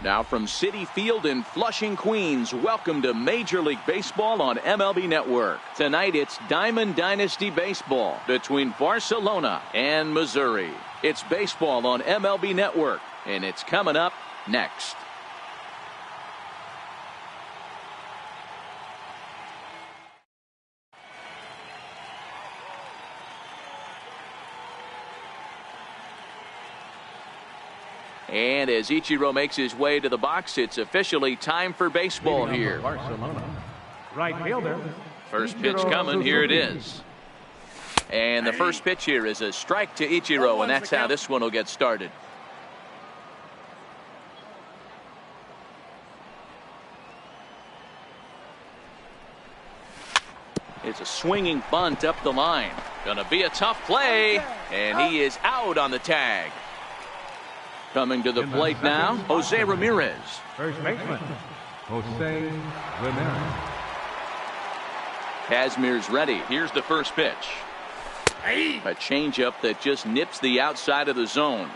Now from Citi Field in Flushing, Queens, welcome to Major League Baseball on MLB Network. Tonight it's Diamond Dynasty Baseball between Barcelona and Missouri. It's baseball on MLB Network, and it's coming up next. And as Ichiro makes his way to the box, it's officially time for baseball here. Barcelona. Right fielder. First pitch coming. Here it is. And the first pitch here is a strike to Ichiro, and that's how this one will get started. It's a swinging bunt up the line. Gonna be a tough play, and he is out on the tag. Coming to the plate now, Jose Ramirez. First baseman, Jose Ramirez. Kazmir's ready. Here's the first pitch. A changeup that just nips the outside of the zone.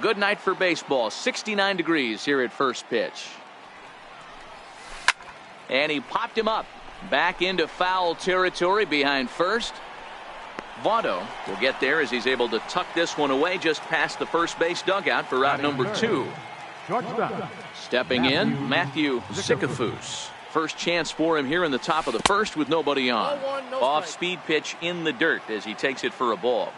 Good night for baseball. 69 degrees here at first pitch. And he popped him up. Back into foul territory behind first. Votto will get there as he's able to tuck this one away just past the first base dugout for out number 2. Shortstop. Stepping in, Matthew Sikafus. First chance for him here in the top of the first with nobody on. Off-speed pitch in the dirt as he takes it for a ball.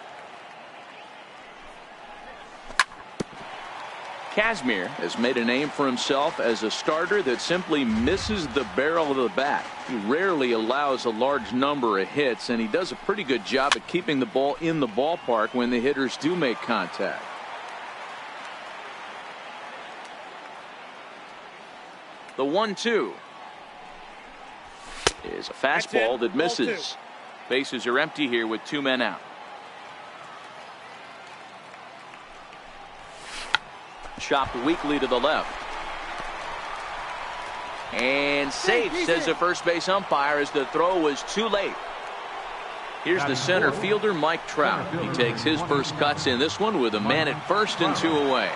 Kazmir has made a name for himself as a starter that simply misses the barrel of the bat. He rarely allows a large number of hits, and he does a pretty good job at keeping the ball in the ballpark when the hitters do make contact. The 1-2 is a fastball that misses. Bases are empty here with 2 men out. Chopped weakly to the left. And safe, says the first base umpire, as the throw was too late. Here's the center fielder, Mike Trout. He takes his first cuts in this one with a man at first and 2 away.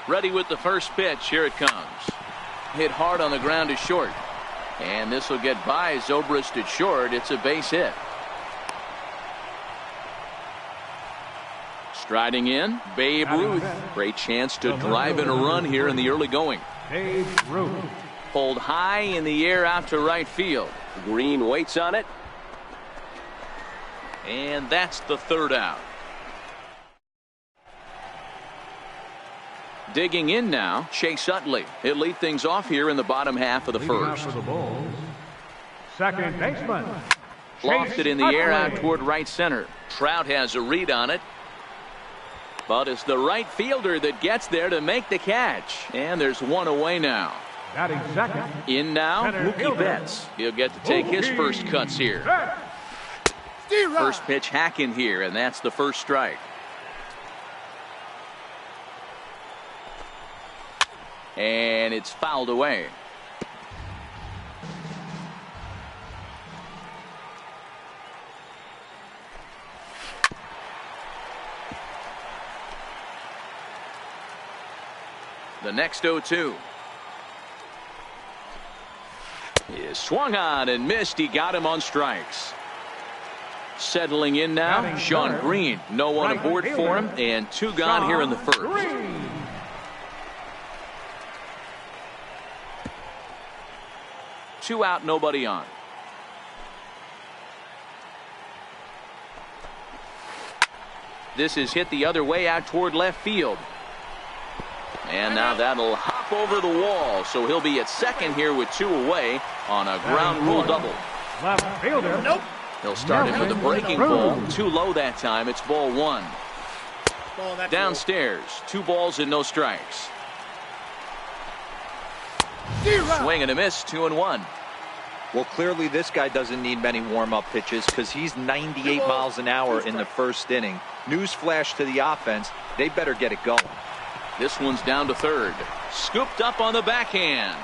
Ready with the first pitch. Here it comes. Hit hard on the ground to short. And this will get by Zobrist at short. It's a base hit. Striding in, Babe Ruth. Great chance to drive in a run here in the early going. Babe Ruth. Pulled high in the air out to right field. Green waits on it. And that's the third out. Digging in now, Chase Utley. He'll lead things off here in the bottom half of the first. For the Bulls. Second baseman. Lofted in the air out toward right center. Trout has a read on it. But it's the right fielder that gets there to make the catch. And there's 1 away now. Batting second. In now, Mookie Betts. He'll get to take his first cuts here. First pitch hack in here, and that's the first strike. And it's fouled away. The next 0-2 is swung on and missed. He got him on strikes. Settling in now, Sean Green. No one aboard for him, and 2 gone here in the first. 2 out, nobody on. This is hit the other way out toward left field. And now that'll hop over the wall, so he'll be at second here with 2 away on a ground rule double. Left fielder. Nope. He'll start it with a breaking ball. Too low that time. It's ball 1. Downstairs, 2 balls and no strikes. Swing and a miss, 2-1. Well, clearly this guy doesn't need many warm-up pitches because he's 98 miles an hour in the first inning. Newsflash to the offense, they better get it going. This one's down to third. Scooped up on the backhand.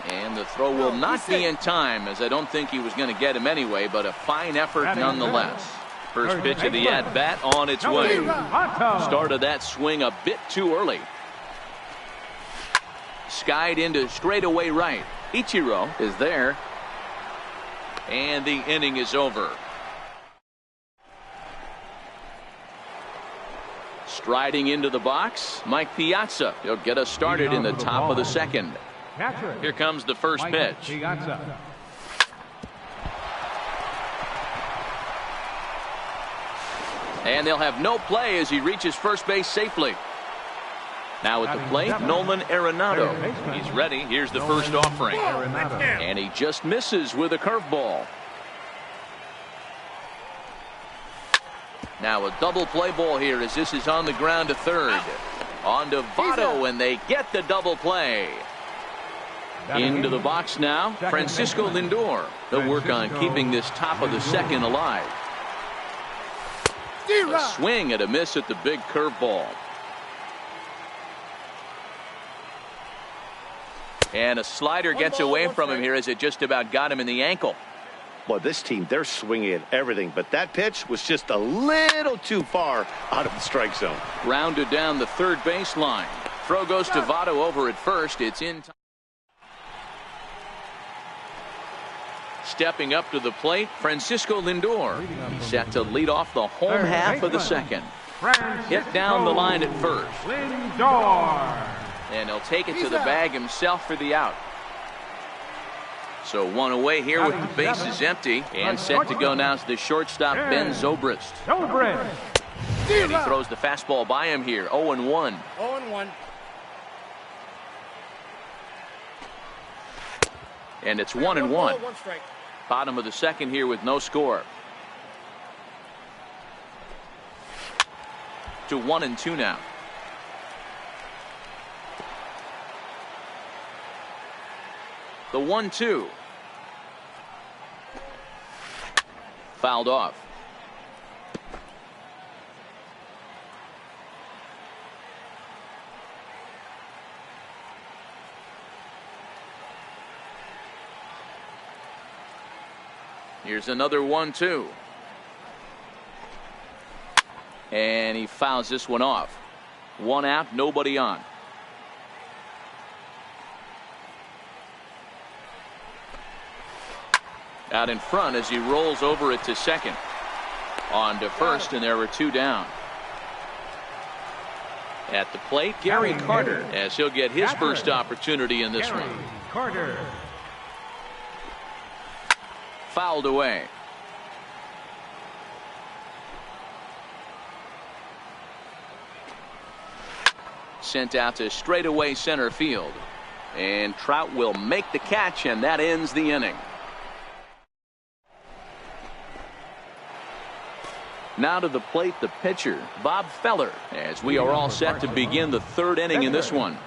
And the throw will not be in time, as I don't think he was going to get him anyway, but a fine effort nonetheless. First pitch of the at-bat on its way. Started that swing a bit too early. Skied into straightaway right. Ichiro is there. And the inning is over. Striding into the box, Mike Piazza. He'll get us started in the top of the second. Here comes the first pitch. And they'll have no play as he reaches first base safely. Now at the plate, Nolan Arenado. He's ready. Here's the first offering. And he just misses with a curveball. Now a double play ball here as this is on the ground to third. On to Votto, and they get the double play. Into the box now, Francisco Lindor. They'll work on keeping this top of the second alive. A swing and a miss at the big curveball. And a slider gets away from him here as it just about got him in the ankle. Well, this team, they're swinging at everything, but that pitch was just a little too far out of the strike zone. Rounded down the third baseline. Throw goes to Votto over at first. It's in time. Stepping up to the plate, Francisco Lindor. He's set to lead off the home half of the second. Hit down the line at first. Lindor. And he'll take it to the bag himself for the out. So one away here with the bases empty. And set to go now is the shortstop, Ben Zobrist. And he throws the fastball by him here. 0-1. 0-1. And it's 1-1. Bottom of the second here with no score. To 1-2 now. The 1-2. Fouled off. Here's another 1-2. And he fouls this one off. One out, nobody on. Out in front as he rolls over it to second. On to first, and there were two down. At the plate, Gary Carter, as he'll get his first opportunity in this one. Carter. Fouled away. Sent out to straightaway center field. And Trout will make the catch, and that ends the inning. Now to the plate, the pitcher, Bob Feller, as we are all set to begin the third inning in this one.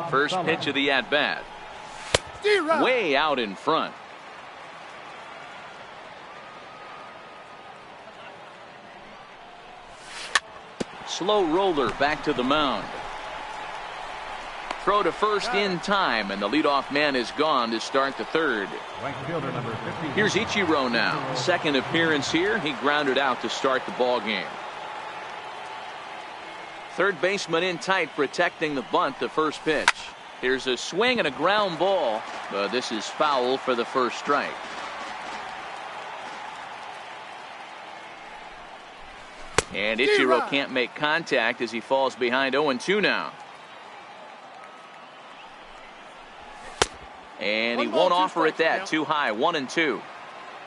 First pitch of the at-bat. Way out in front. Slow roller back to the mound. Throw to first in time, and the leadoff man is gone to start the third. Here's Ichiro now. Second appearance here. He grounded out to start the ball game. Third baseman in tight, protecting the bunt, the first pitch. Here's a swing and a ground ball, but this is foul for the first strike. And Ichiro can't make contact as he falls behind. 0-2 now. And he won't offer it that. Too high. 1-2.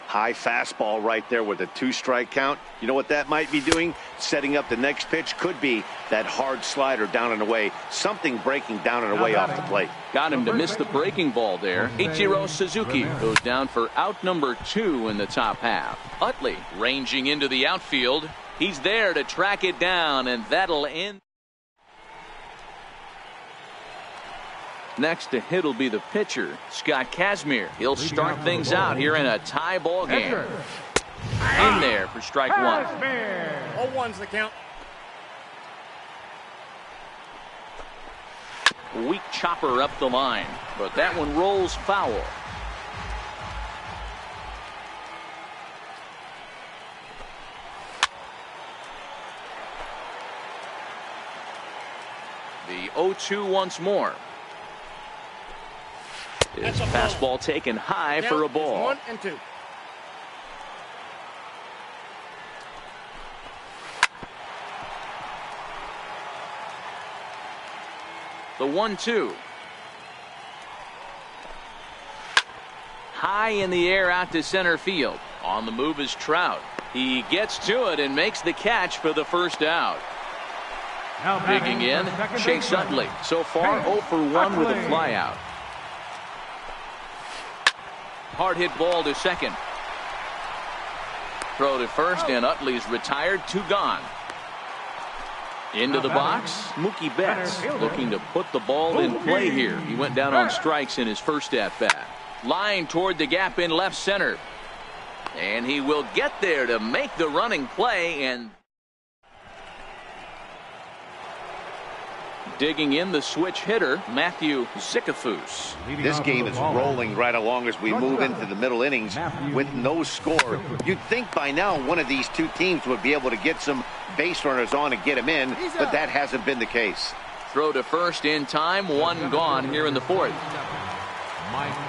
High fastball right there with a 2-strike count. You know what that might be doing? Setting up the next pitch. Could be that hard slider down and away. Something breaking down and away off the plate. Got him to miss the breaking ball there. Ichiro Suzuki goes down for out number 2 in the top half. Utley ranging into the outfield. He's there to track it down, and that'll end. Next to hit will be the pitcher, Scott Kazmir. He'll start things out here in a tie ball game. In there for strike one. 0-1's the count. Weak chopper up the line, but that one rolls foul. 0-2 once more. His fastball taken high for a ball. 1-2. The 1-2. High in the air out to center field. On the move is Trout. He gets to it and makes the catch for the first out. Digging in, Chase Utley. So far 0 for 1 with a flyout. Hard hit ball to second. Throw to first, and Utley's retired. 2 gone. Into the box, Mookie Betts looking to put the ball in play here. He went down on strikes in his first at-bat. Line toward the gap in left center. And he will get there to make the running play. And digging in, the switch hitter, Matthew Zickafoose. This game is rolling right along as we move into the middle innings with no score. You'd think by now one of these two teams would be able to get some base runners on and get him in, but that hasn't been the case. Throw to first in time, 1 gone here in the 4th.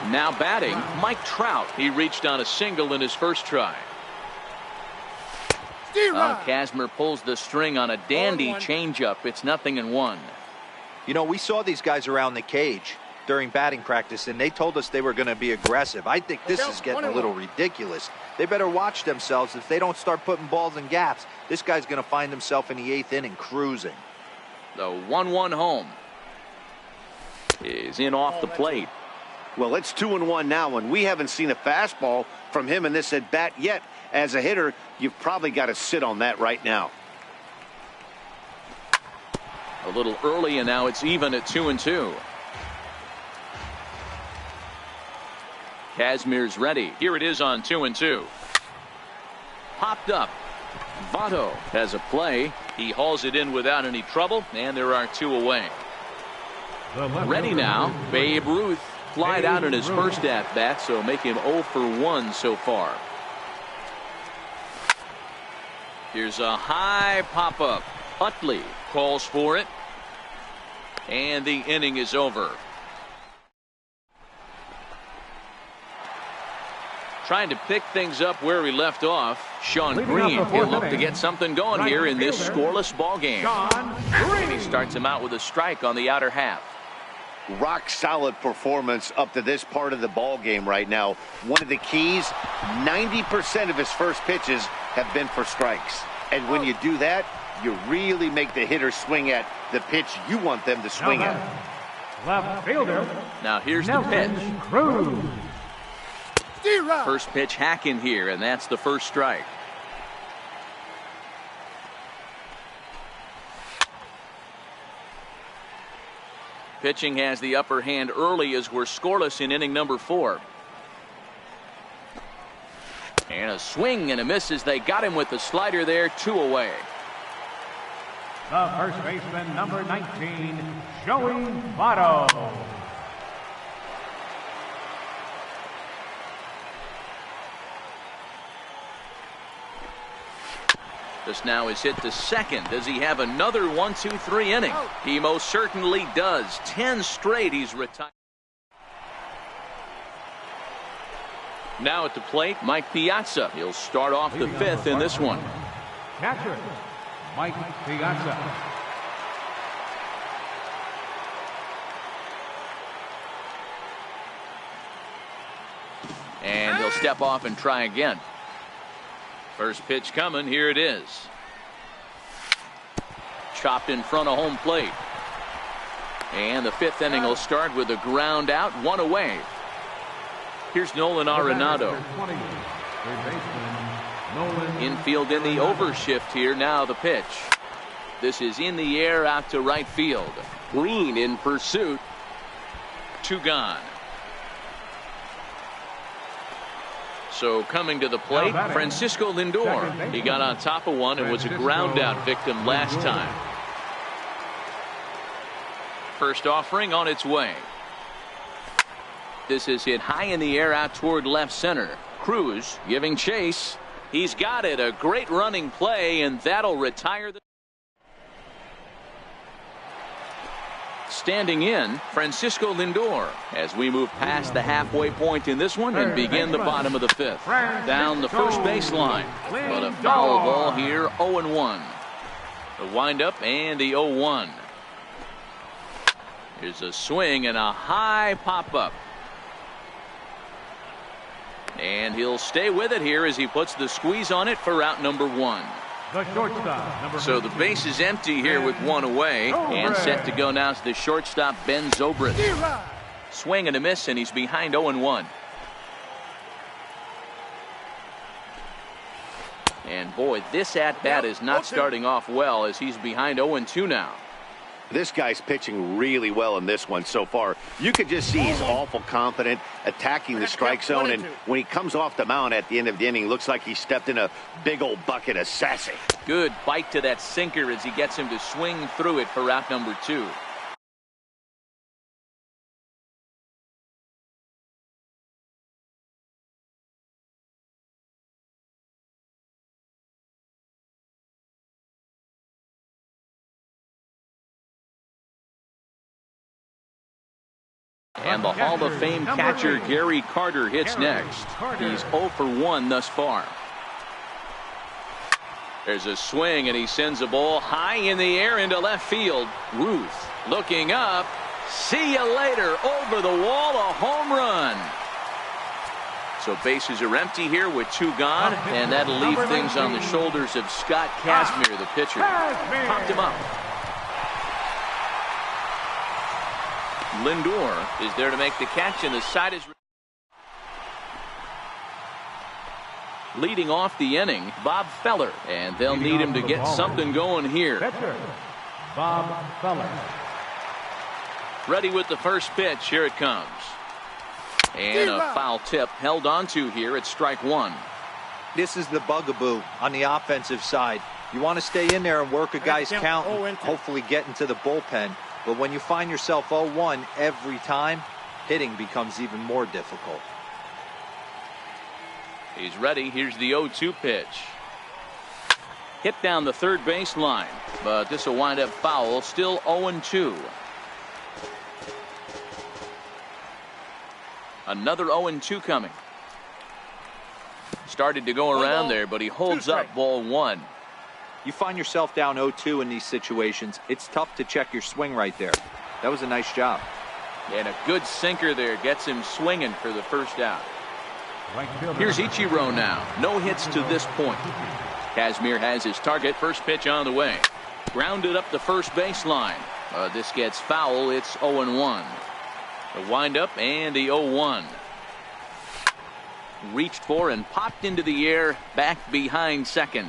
Now batting, Mike Trout. He reached on a single in his first try. Kazmir pulls the string on a dandy changeup. It's 0-1. You know, we saw these guys around the cage during batting practice, and they told us they were going to be aggressive. I think this is getting a little ridiculous. They better watch themselves. If they don't start putting balls in gaps, this guy's going to find himself in the 8th inning cruising. The 1-1 home is in off the plate. Well, it's 2-1 now, and we haven't seen a fastball from him in this at bat yet. As a hitter, you've probably got to sit on that right now. A little early, and now it's even at 2-2. Kazmir's ready. Here it is on 2-2. Popped up. Votto has a play. He hauls it in without any trouble, and there are 2 away. Ready now, Babe Ruth. Flied out in his first at-bat, so make him 0 for 1 so far. Here's a high pop-up. Utley calls for it. And the inning is over. Trying to pick things up where he left off. Sean Green will look to get something going here in this scoreless ball game. And he starts him out with a strike on the outer half. Rock solid performance up to this part of the ball game right now. One of the keys, 90% of his first pitches have been for strikes. And when you do that, you really make the hitter swing at the pitch you want them to swing at. Left fielder. Now here's the pitch. Cruz. First pitch hacking here, and that's the first strike. Pitching has the upper hand early as we're scoreless in inning number 4. And a swing and a miss as they got him with the slider there. 2 away. The first baseman, number 19, Joey Votto. This now is hit to second. Does he have another 1-2-3 inning? He most certainly does. 10 straight he's retired. Now at the plate, Mike Piazza. He'll start off the 5th in this one. Catcher, Mike Piazza. And he'll step off and try again. First pitch coming. Here it is. Chopped in front of home plate. And the 5th inning will start with a ground out, 1 away. Here's Nolan Arenado. Infield in the overshift here. Now the pitch. This is in the air out to right field. Green in pursuit. 2 gone. So coming to the plate, Francisco Lindor. He got on top of one and was a ground out victim last time. First offering on its way. This is hit high in the air out toward left center. Cruz giving chase. He's got it. A great running play, and that'll retire the standing in, Francisco Lindor, as we move past the halfway point in this one and begin the bottom of the fifth. Down the first baseline, but a foul ball here, 0-1. The windup and the 0-1. Here's a swing and a high pop-up. And he'll stay with it here as he puts the squeeze on it for out number 1. The shortstop, so the base is empty here with 1 away. And set to go now is the shortstop, Ben Zobrist. Swing and a miss, and he's behind 0-1. And boy, this at-bat is not starting off well as he's behind 0-2 now. This guy's pitching really well in this one so far. You could just see he's awful confident attacking the strike zone, and when he comes off the mound at the end of the inning, looks like he stepped in a big old bucket of sassy. Good bite to that sinker as he gets him to swing through it for out number 2. And the Hall of Fame catcher Gary Carter hits next. He's 0 for 1 thus far. There's a swing, and he sends a ball high in the air into left field. Ruth looking up. See you later. Over the wall, a home run. So bases are empty here with 2 gone, and that'll leave things on the shoulders of Scott Kazmir, the pitcher. Popped him up. Lindor is there to make the catch, and the side is leading off the inning, Bob Feller, and they'll need him to get something going here. pitcher, Bob Feller. Ready with the first pitch. Here it comes. And a foul tip held onto here at strike 1. This is the bugaboo on the offensive side. You want to stay in there and work a guy's count and hopefully get into the bullpen. But when you find yourself 0-1 every time, hitting becomes even more difficult. He's ready. Here's the 0-2 pitch. Hit down the third base line, but this will wind up foul. Still 0-2. Another 0-2 coming. Started to go around there, but he holds up ball 1. You find yourself down 0-2 in these situations, it's tough to check your swing right there. That was a nice job. And a good sinker there gets him swinging for the first out. Here's Ichiro now. No hits to this point. Kazmir has his target. First pitch on the way. Grounded up the first baseline. This gets foul. It's 0-1. The windup and the 0-1. Reached for and popped into the air back behind second.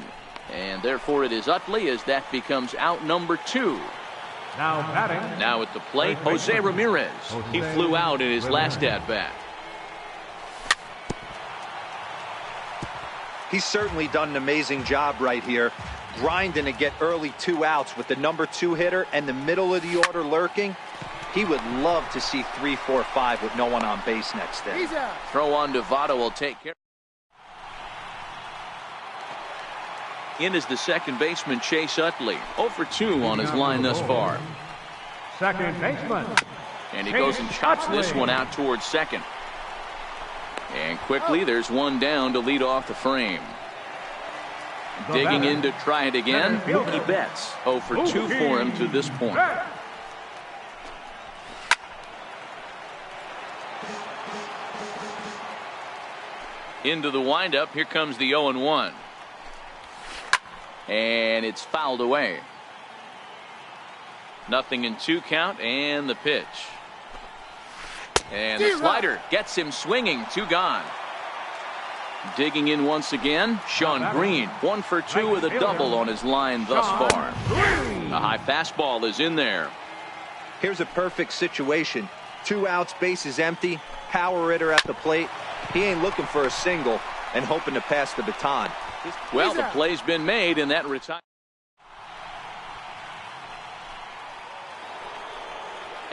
And therefore it is Utley as that becomes out number 2. Now batting. Now at the plate, Jose Ramirez. He flew out in his last at-bat. He's certainly done an amazing job right here, grinding to get early 2 outs with the number 2 hitter and the middle of the order lurking. He would love to see 3, 4, 5 with no one on base next day. Throw on to Votto will take care. In is the second baseman, Chase Utley. 0 for 2 on his line thus far. Second baseman. And he goes and chops this one out towards second. And quickly there's one down to lead off the frame. Digging in to try it again, Mookie Betts. 0 for 2 for him to this point. Into the windup. Here comes the 0-1. And it's fouled away. 0-2 count, and the pitch. And the slider gets him swinging. 2 gone. Digging in once again, Sean Green. 1 for 2 with a double on his line thus far. A high fastball is in there. Here's a perfect situation. 2 outs, bases empty, power hitter at the plate. He ain't looking for a single and hoping to pass the baton. Well, the play's been made, and that retires.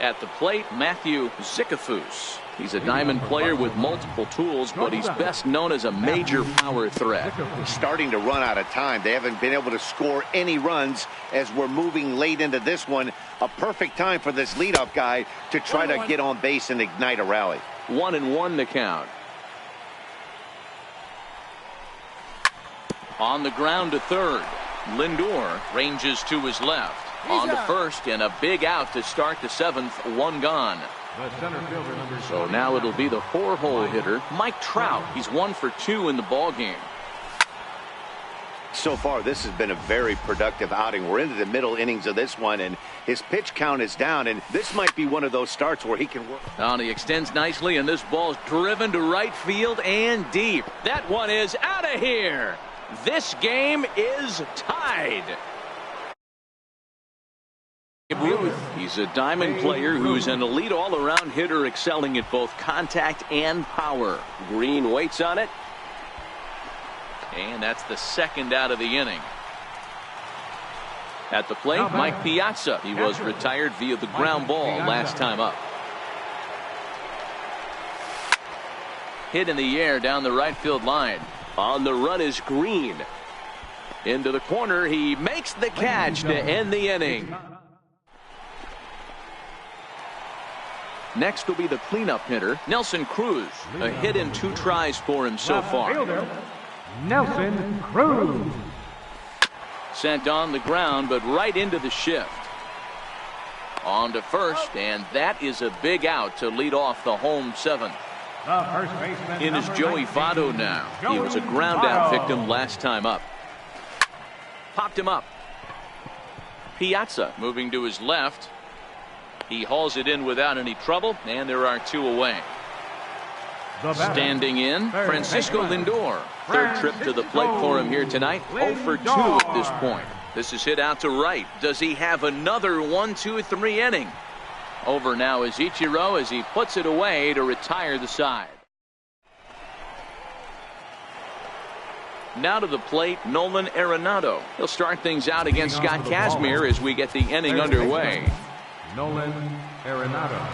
At the plate, Matthew Zicafus. He's a diamond player with multiple tools, but he's best known as a major power threat. Starting to run out of time. They haven't been able to score any runs as we're moving late into this one. A perfect time for this leadoff guy to try to get on base and ignite a rally. 1-1 to count. On the ground to third. Lindor ranges to his left. On to first, and a big out to start the seventh. One gone. So now it'll be the 4-hole hitter, Mike Trout. He's 1 for 2 in the ball game. So far, this has been a very productive outing. We're into the middle innings of this one, and his pitch count is down, and this might be one of those starts where he can work. He extends nicely, and this ball's driven to right field and deep. That one is out of here. This game is tied. Ruth, he's a diamond player who's an elite all-around hitter, excelling at both contact and power. Green waits on it. And that's the second out of the inning. At the plate, Mike Piazza. He was retired via the ground ball last time up. Hit in the air down the right field line. On the run is Green. Into the corner, he makes the catch to end the inning. Next will be the cleanup hitter, Nelson Cruz. A hit in 2 tries for him so far. Nelson Cruz. Sent on the ground, but right into the shift. On to first, and that is a big out to lead off the home 7th. In is Joey Votto now. He was a ground out victim last time up. Popped him up. Piazza moving to his left. He hauls it in without any trouble, and there are 2 away. Standing in, Francisco Lindor. Third trip to the plate for him here tonight. 0 for 2 at this point. This is hit out to right. Does he have another 1-2-3 inning? Over now is Ichiro as he puts it away to retire the side. Now to the plate, Nolan Arenado. He'll start things out against Scott Kazmir as we get the inning underway. Nolan Arenado.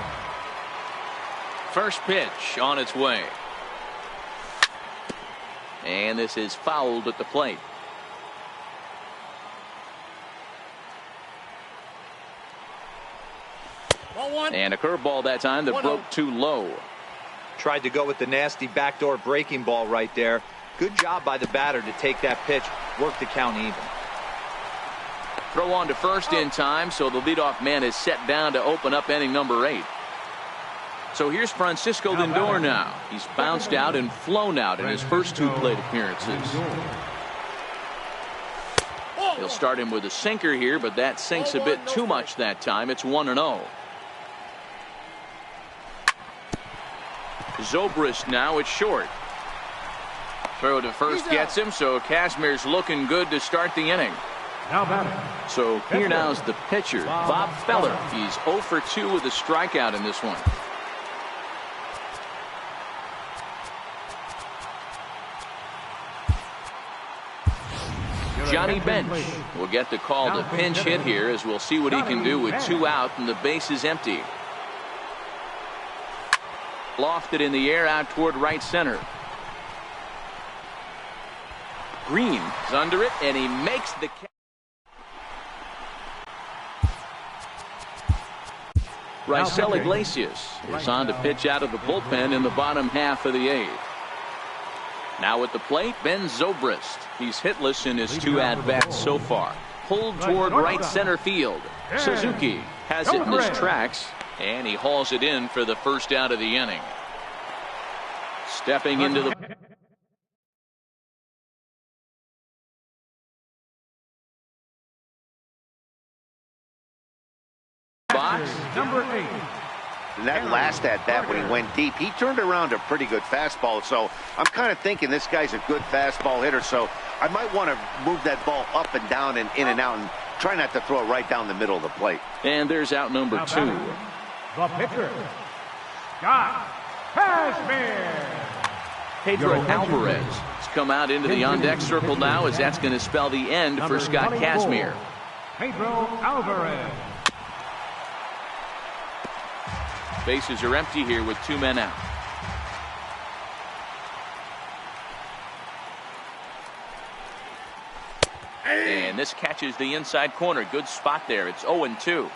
First pitch on its way. And this is fouled at the plate. And a curveball that time that broke too low. Tried to go with the nasty backdoor breaking ball right there. Good job by the batter to take that pitch, work the count even. Throw on to first in time, so the leadoff man is set down to open up inning number 8. So here's Francisco Lindor now. He's bounced out and flown out in his first 2 plate appearances. He'll start him with a sinker here, but that sinks a bit too much that time. It's 1-0. Zobrist now at short. Throw to first gets him, so Kazmir's looking good to start the inning. So here now is the pitcher, Bob Feller. He's 0 for 2 with a strikeout in this one. Johnny Bench will get the call to pinch hit here, as we'll see what he can do with 2 out and the base is empty. Lofted in the air out toward right center. Green is under it, and he makes the catch. Raisel Iglesias is on to pitch out of the bullpen in the bottom half of the 8th. Now at the plate, Ben Zobrist. He's hitless in his 2 at-bats so far. Pulled toward right center field. Suzuki has it in his tracks, and he hauls it in for the first out of the inning. Stepping into the box. Number 8. That last at-bat when he went deep, he turned around a pretty good fastball. So I'm kind of thinking this guy's a good fastball hitter. So I might want to move that ball up and down and in and out and try not to throw it right down the middle of the plate. And there's out number 2. The pitcher, Scott Kazmir. Pedro Alvarez has come out into the on-deck circle now, as that's going to spell the end for Scott Kazmir. Pedro Alvarez. Bases are empty here with 2 men out. And this catches the inside corner. Good spot there. It's 0-2.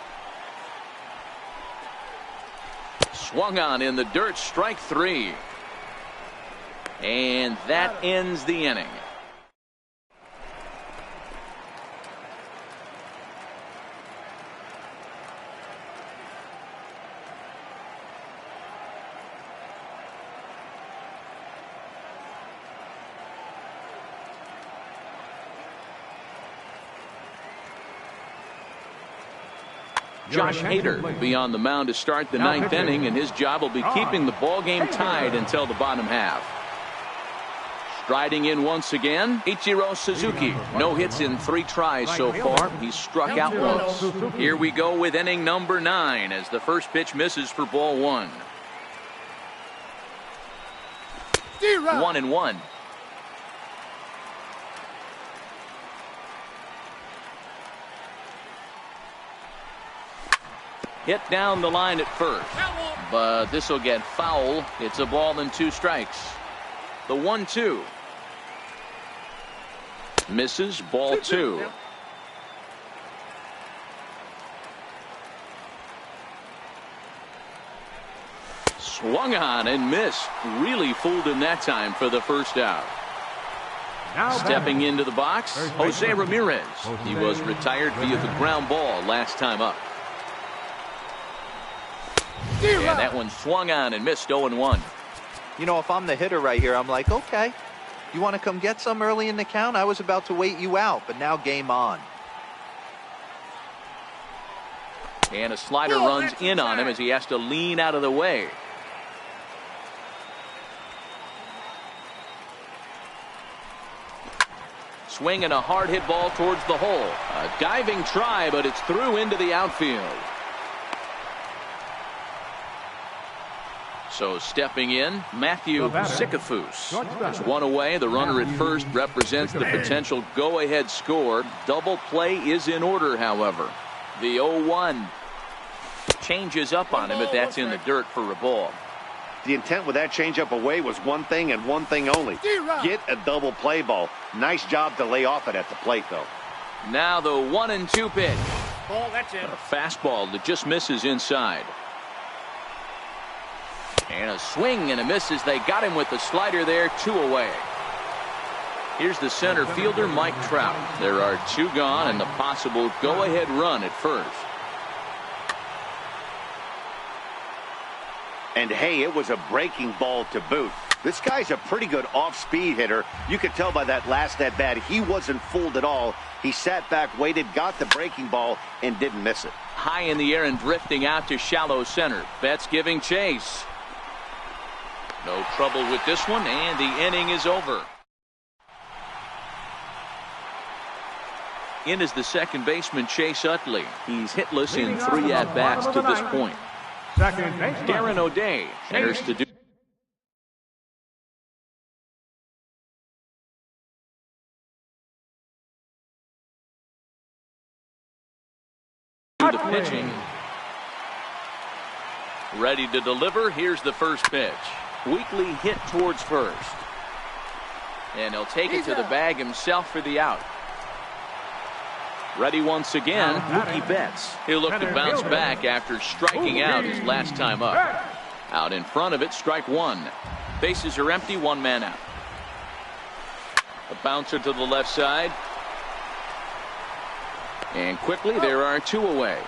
Swung on in the dirt. Strike 3. And that ends the inning. Josh Hader will be on the mound to start the 9th inning, and his job will be keeping the ball game tied until the bottom half. Striding in once again, Ichiro Suzuki. No hits in 3 tries so far. He's struck out once. Here we go with inning number 9 as the first pitch misses for ball 1. 1-1. Hit down the line at first, but this will get foul. It's a ball and 2 strikes. The 1-2 misses. Ball 2. Swung on and missed. Really fooled him that time for the first out. Stepping into the box, Jose Ramirez. He was retired via the ground ball last time up. And that one swung on and missed. 0-1. You know, if I'm the hitter right here, I'm like, okay, you want to come get some early in the count? I was about to wait you out, but now game on. And a slider runs in on him as he has to lean out of the way. Swinging a hard hit ball towards the hole. A diving try, but it's through into the outfield. So stepping in, Matthew Sikafus. There's one away. The runner at first represents the potential go-ahead score. Double play is in order, however. The 0-1 changes up on him, but that's in the dirt for a ball. The intent with that changeup away was one thing and one thing only. Get a double play ball. Nice job to lay off it at the plate, though. Now the 1-2 pitch. Ball, that's it. A fastball that just misses inside. And a swing and a miss as they got him with the slider there. 2 away. Here's the center fielder, Mike Trout. There are 2 gone and the possible go-ahead run at first. And hey, it was a breaking ball to boot. This guy's a pretty good off-speed hitter. You could tell by that last at-bat he wasn't fooled at all. He sat back, waited, got the breaking ball, and didn't miss it. High in the air and drifting out to shallow center. Betts giving chase. No trouble with this one, and the inning is over. In is the second baseman, Chase Utley. He's hitless in 3 at-bats to this point. Second baseman, Darren O'Day enters to do the pitching. Ready to deliver. Here's the first pitch. Weakly hit towards first. And he'll take it to the bag himself for the out. Ready once again, Mookie Betts. He'll look to bounce back after striking out his last time up. Out in front of it, strike 1. Bases are empty, 1 man out. A bouncer to the left side. And quickly, there are 2 away.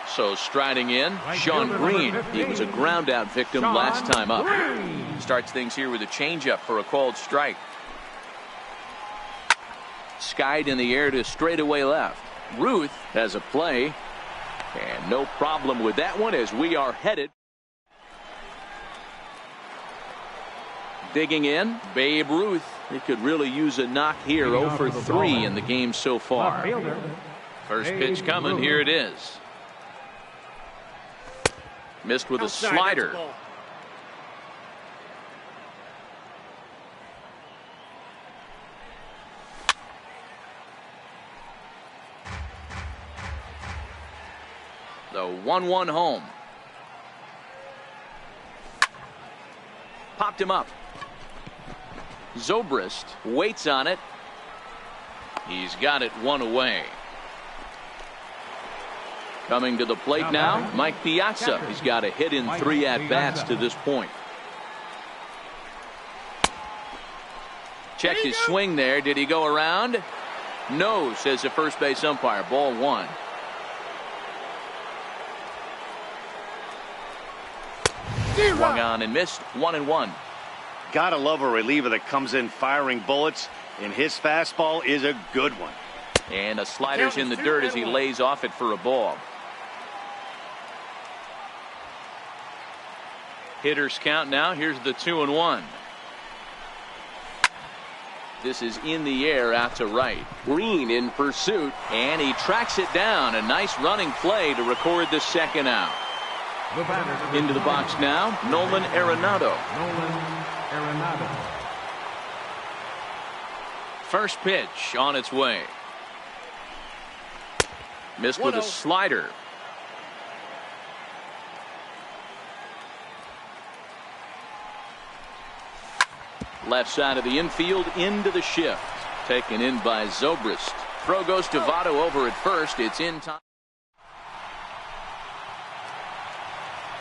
So striding in, Sean Green. He was a ground out victim last time up. Starts things here with a changeup for a called strike. Skied in the air to straightaway left. Ruth has a play. And no problem with that one as we are headed. Digging in, Babe Ruth. He could really use a knock here. 0 for 3 in the game so far. First pitch coming. Here it is. Missed with a slider. The 1-1 home. Popped him up. Zobrist waits on it. He's got it one away. Coming to the plate now, Mike Piazza. He's got a hit in 3 at-bats to this point. Checked his swing there. Did he go around? No, says the first base umpire. Ball 1. Swung on and missed. 1-1. Gotta love a reliever that comes in firing bullets, and his fastball is a good one. And a slider's in the dirt as he lays off it for a ball. Hitters count now. Here's the 2-1. This is in the air out to right. Green in pursuit, and he tracks it down. A nice running play to record the second out. Into the box now, Nolan Arenado. First pitch on its way. Missed with a slider. Left side of the infield into the shift. Taken in by Zobrist. Throw goes to Votto over at first. It's in time.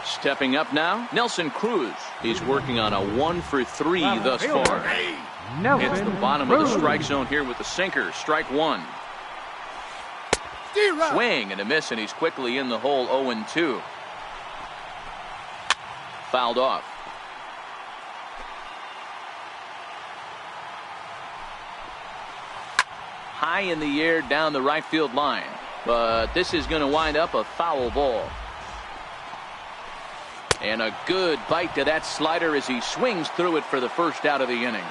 Stepping up now, Nelson Cruz. He's working on a 1-for-3 thus far. Hits the bottom of the strike zone here with the sinker. Strike 1. Swing and a miss, and he's quickly in the hole. 0-2. Fouled off. High in the air down the right field line, but this is going to wind up a foul ball. And a good bite to that slider as he swings through it for the first out of the inning.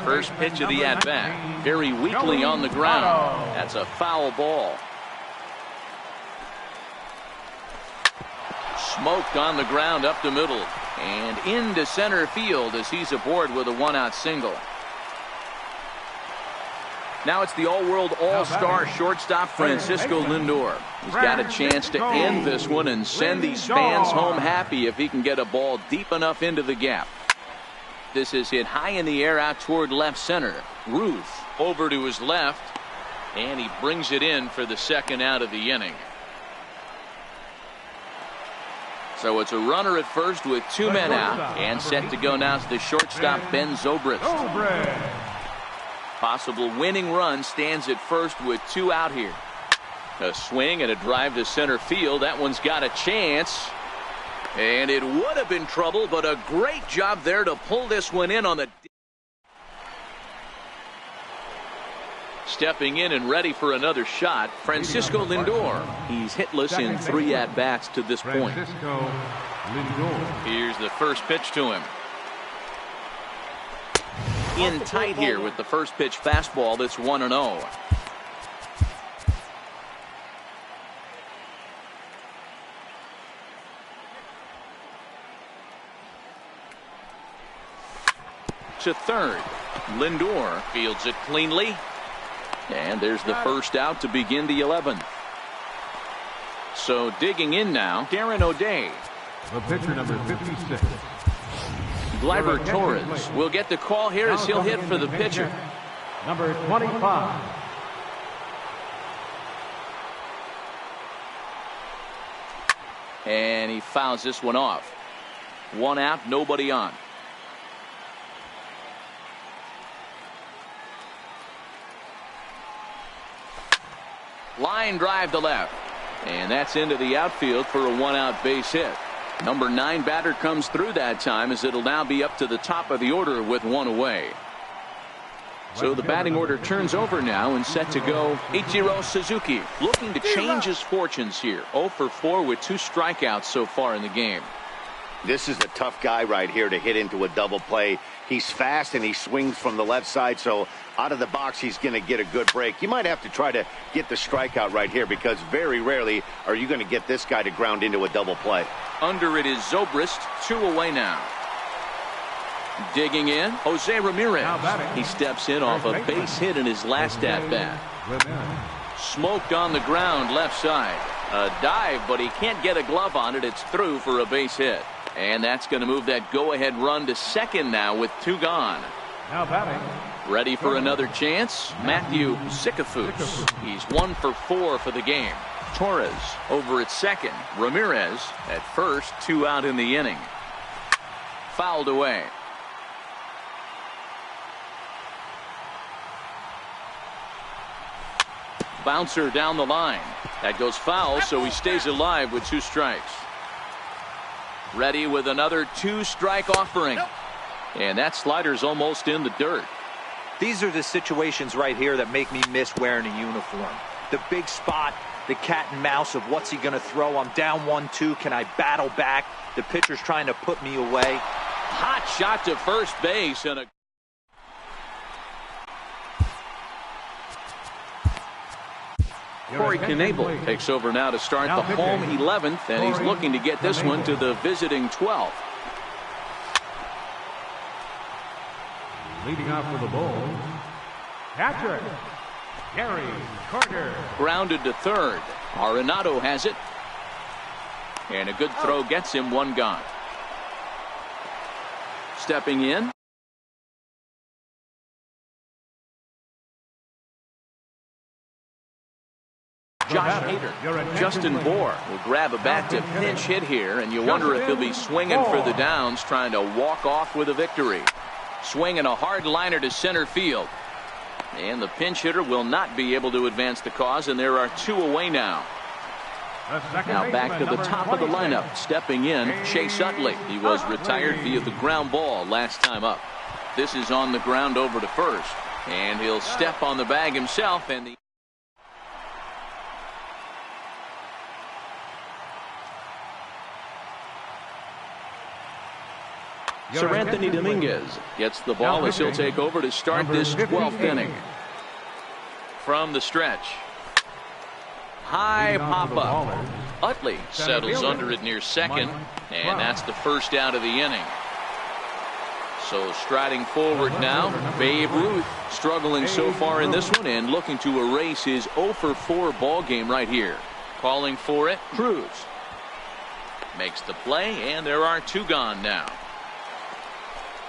First pitch of the at-bat. Very weakly on the ground. That's a foul ball. Smoked on the ground up the middle. And into center field as he's aboard with a 1-out single. Now it's the all-world all-star shortstop Francisco Lindor. He's got a chance to end this one and send these fans home happy if he can get a ball deep enough into the gap. This is hit high in the air out toward left center. Ruth over to his left, and he brings it in for the second out of the inning. So it's a runner at first with 2 men out, and set to go now is the shortstop Ben Zobrist. Possible winning run stands at first with 2 out here. A swing and a drive to center field. That one's got a chance. And it would have been trouble, but a great job there to pull this one in on the... Stepping in and ready for another shot, Francisco Lindor. He's hitless in 3 at-bats to this point. Here's the first pitch to him. In tight here with the first pitch fastball that's 1-0. To third. Lindor fields it cleanly. And there's the first out to begin the 11th. So digging in now, Darren O'Day. The pitcher number 56. Gleyber Torres will get the call here as he'll hit for the pitcher. Number 25. And he fouls this one off. 1 out, nobody on. Line drive to left. And that's into the outfield for a 1-out base hit. Number 9 batter comes through that time as it'll now be up to the top of the order with 1 away. So the batting order turns over now and set to go. Ichiro Suzuki looking to change his fortunes here. 0 for 4 with 2 strikeouts so far in the game. This is a tough guy right here to hit into a double play. He's fast and he swings from the left side, so out of the box he's going to get a good break. You might have to try to get the strikeout right here because very rarely are you going to get this guy to ground into a double play. Under it is Zobrist, 2 away now. Digging in, Jose Ramirez. He steps in off a base hit in his last at-bat. Smoked on the ground left side. A dive, but he can't get a glove on it. It's through for a base hit. And that's going to move that go-ahead run to second now with 2 gone. Now batting. Ready for another chance, Matthew Sikafus. He's 1 for 4 for the game. Torres over at second. Ramirez at first, 2 out in the inning. Fouled away. Bouncer down the line. That goes foul, so he stays alive with 2 strikes. Ready with another 2-strike offering. And that slider's almost in the dirt. These are the situations right here that make me miss wearing a uniform. The big spot, the cat and mouse of what's he going to throw. I'm down 1-2. Can I battle back? The pitcher's trying to put me away. Hot shot to first base and a Corey Knebel takes over now to start the home 11th, and he's looking to get this one to the visiting 12th. Leading off for the Bulls, catcher Gary Carter. Grounded to third. Arenado has it. And a good throw gets him 1 gone. Stepping in. Josh Hader. Justin Bohr will grab a bat to pinch hit here, and you wonder if he'll be swinging for the downs, trying to walk off with a victory. Swinging a hard liner to center field. And the pinch hitter will not be able to advance the cause, and there are 2 away now. Now back to the top of the lineup. Stepping in, Chase Utley. He was retired via the ground ball last time up. This is on the ground over to first. And he'll step on the bag himself, and the Sir Anthony Dominguez gets the ball as he'll take over to start this 12th inning. From the stretch. High pop-up. Utley settles under it near second, and that's the first out of the inning. So striding forward now, Babe Ruth struggling so far in this one and looking to erase his 0 for 4 ball game right here. Calling for it, Cruz. Makes the play, and there are 2 gone now.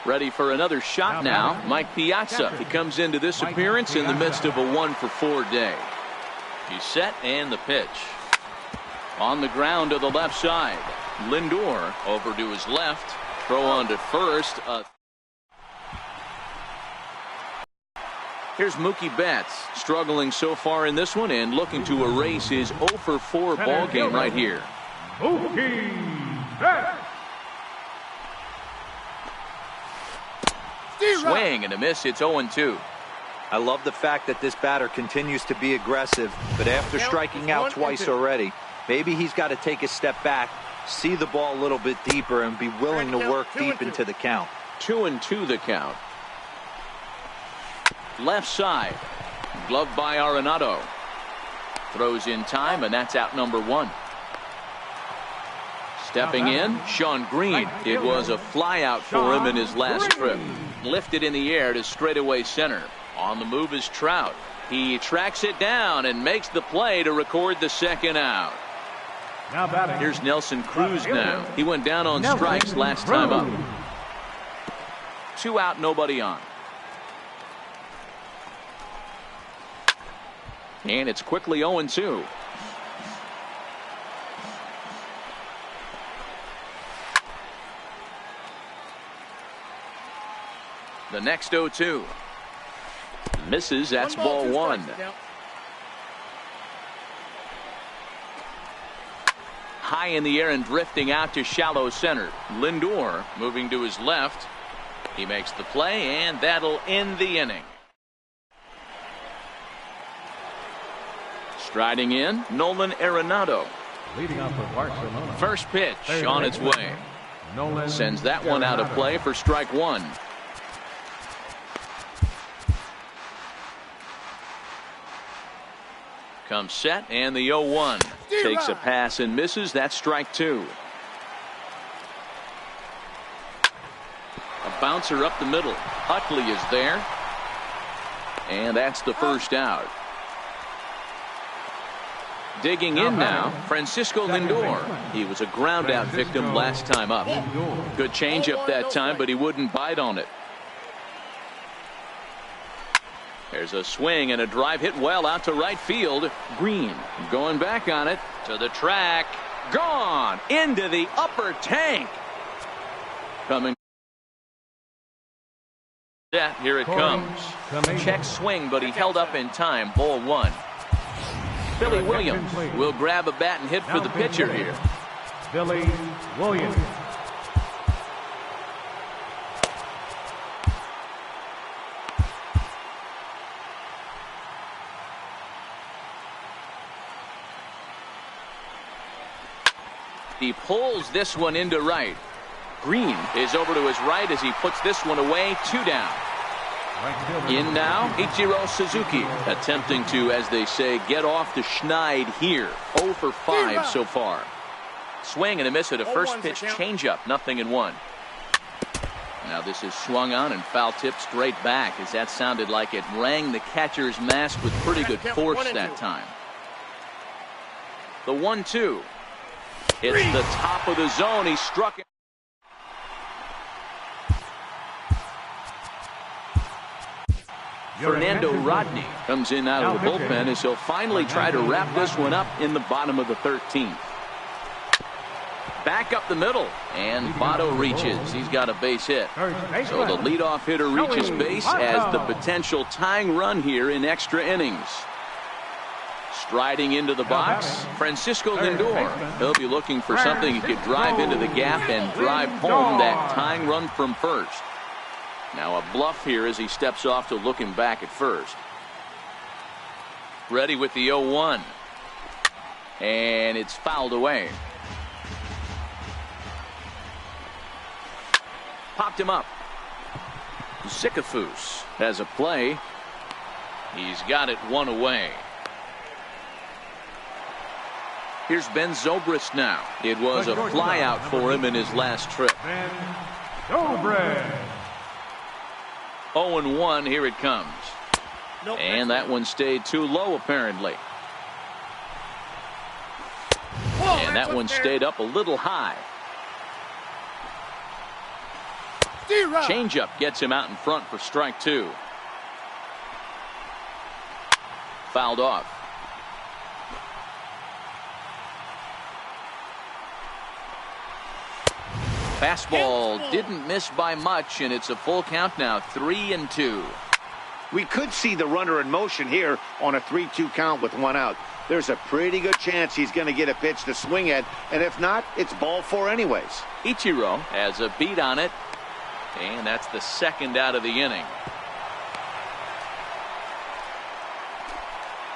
Ready for another shot now, Mike Piazza. He comes into this appearance in the midst of a 1 for 4 day. He's set, and the pitch. On the ground to the left side. Lindor over to his left. Throw on to first. Here's Mookie Betts struggling so far in this one and looking to erase his 0 for 4 ball game right here. Mookie Betts. Swing and a miss. It's 0-2. I love the fact that this batter continues to be aggressive, but after striking out twice already, maybe he's got to take a step back, see the ball a little bit deeper, and be willing to work deep into the count. 2-2 the count. Left side. Gloved by Arenado. Throws in time, and that's out number 1. Stepping in, Sean Green. It was a fly out for him in his last trip. Lifted in the air to straightaway center. On the move is Trout. He tracks it down and makes the play to record the second out. Here's Nelson Cruz now. He went down on strikes last time up. 2 out, nobody on. And it's quickly 0-2. The next 0-2. Misses. That's ball 1. High in the air and drifting out to shallow center. Lindor moving to his left. He makes the play, and that'll end the inning. Striding in, Nolan Arenado. Leading off for Barcelona. First pitch on its way. Sends that one out of play for strike 1. Comes set, and the 0-1. Takes a pass and misses. That's strike 2. A bouncer up the middle. Utley is there. And that's the first out. Digging in now, Francisco Lindor. He was a ground out victim last time up. Good changeup that time, but he wouldn't bite on it. There's a swing and a drive hit well out to right field. Green going back on it to the track. Gone into the upper tank. Coming. Yeah, here it comes. Check swing, but he held up in time. Ball one. Billy Williams will grab a bat and hit for the pitcher here. Billy Williams. He pulls this one into right. Green is over to his right as he puts this one away. 2 down. In now, Ichiro Suzuki attempting to, as they say, get off the schneid here. 0 for 5 so far. Swing and a miss at a first pitch changeup. 0-1. Now this is swung on and foul tip straight back, as that sounded like it rang the catcher's mask with pretty good force that time. The 1-2. It's the top of the zone. He struck it. Fernando Rodney comes in out of the bullpen as he'll finally try to wrap this one up in the bottom of the 13th. Back up the middle, and Votto reaches. He's got a base hit. So the leadoff hitter reaches base as the potential tying run here in extra innings. Striding into the box, Francisco Lindor. He'll be looking for something he could drive into the gap and drive home that tying run from first. Now a bluff here as he steps off to look him back at first. Ready with the 0-1. And it's fouled away. Popped him up. Sikafus has a play. He's got it 1 away. Here's Ben Zobrist now. It was a flyout for him in his last trip. Ben Zobrist. 0-1, here it comes. And that one stayed too low apparently. And that one stayed up a little high. Changeup gets him out in front for strike 2. Fouled off. Fastball didn't miss by much, and it's a full count now. 3-2. We could see the runner in motion here on a 3-2 count with 1 out. There's a pretty good chance he's going to get a pitch to swing at, and if not, it's ball 4 anyways. Ichiro has a beat on it, and that's the second out of the inning.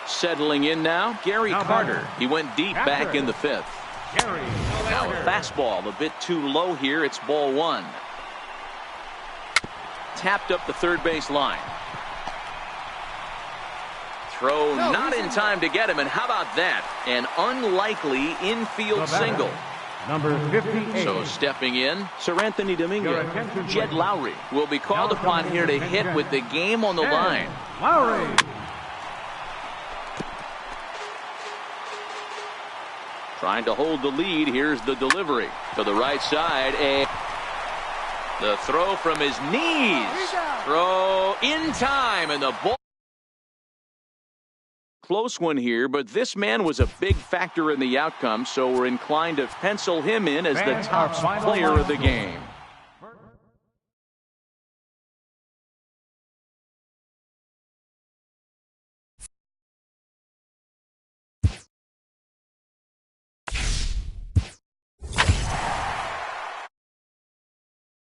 Settling in now, Gary Carter. He went deep back in the 5th. Now a fastball a bit too low here. It's ball 1. Tapped up the third base line. Throw not in time to get him, and how about that? An unlikely infield single. Number 58. So stepping in, Sir Anthony Dominguez. Jed Lowry will be called upon here to hit with the game on the line. Lowry. Trying to hold the lead. Here's the delivery to the right side. The throw from his knees. Throw in time, and the ball. Close one here, but this man was a big factor in the outcome, so we're inclined to pencil him in as the top player of the game.